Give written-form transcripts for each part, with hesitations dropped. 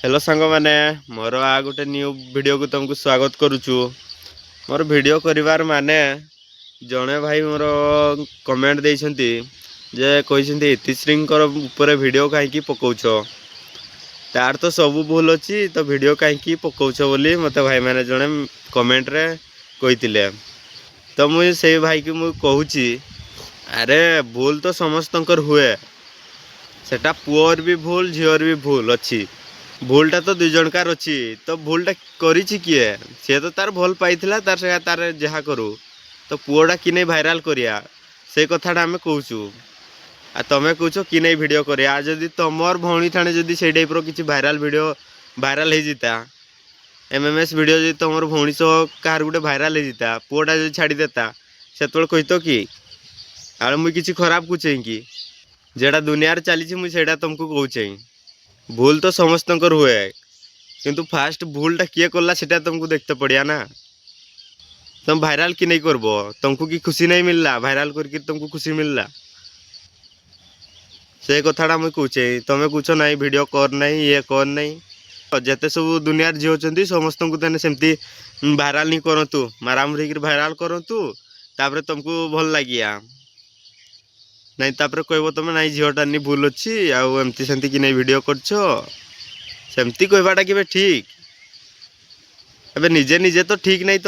Hello सांग मैंने मोर आ गोटे न्यू वीडियो को तुमको स्वागत करुचु। मोर वीडियो करिवार माने जड़े भाई मोर कमेंट देइछंती जे कहिसंती इतिश्रींकर ऊपर वीडियो कहीं पकाउछ तार तो सब भूल अच्छी तो वीडियो कहीं पकाउछ बोली मते भाई मैंने जड़े कमेंट रे कहितिले। तो मुझे से भाई की मुझे कहूची अरे भूल तो समस्तंकर हुए सेटा पुअर भी भूल झीवर भी भूल अच्छी भूलटा तो दुई जनकार अच्छी तो भूलटा करिछि किए सी तो तार भल पाइथिला तार से तार जहा करू तो पुओटा कि नहीं भाइराल करिया से कथाटा आम कहूँ आ तमें कहूछ कि नहीं वीडियो करिया जदि तुमर भौणी थाने जदि से टाइप किसी भाइराल वीडियो भाइराल हो जाता एमएमएस वीडियो जब तुम भौणी सह कहार गोटे भाइराल हो जाता पुओटा जो छाड़देता से कहत कि आड़ मुझे किसी खराब कहे कि जेटा दुनिया चली मुझे तुमको कहूँ भूल तो समस्त हुए किंतु फास्ट भूलटा किए कला सेटा तुमको देखते पड़िया ना। तुम भाइराल कि नहीं करबो तुमको कि खुशी नहीं मिलला भाइराल करके तुमको खुशी मिलला से कथाटा मुझे कहूचे तुम कौच ना वीडियो कर नहीं ये कर नहीं जिते सब दुनिया झी अच्छा समस्त को सेमती भाइराल नहीं करूँ मारामारी भाइराल करूँ तापर तुमको भल लगिया नहीं तापर कहब तुम ना झीटा नहीं भूल अच्छी आमती सेमती कि नहीं वीडियो करमती कहवाटा कि ठीक अबे निजे निजे तो ठीक नहीं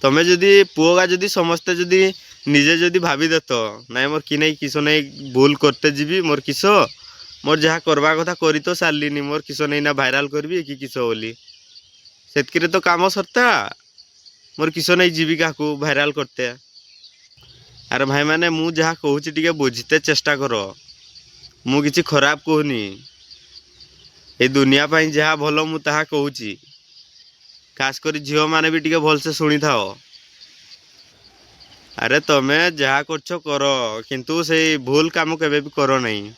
तुम्हें जदि पुआ जदि समस्ते जदि निजे जदि भावी देत ना मोर कि नहीं किस नहीं भूल करते जीवी मोर किस मोर जहाँ करवा कथा करी तो सारली मोर किस नहीं ना भाइराल करी कि किस बोली से तो काम सरता मोर किस नहीं जीवी क्या भाइराल करते। अरे भाई मैंने मु जहाँ कहूँ टे बुझते चेष्टा कर मु किसी खराब कहूनी ये दुनिया पाई जहाँ भल मु ताहा कहूँ खास कर झील मैंने भी टे भलसे शुणी था। अरे तमें जहाँ कर किंतु से भूल काम केबे भी करो नहीं।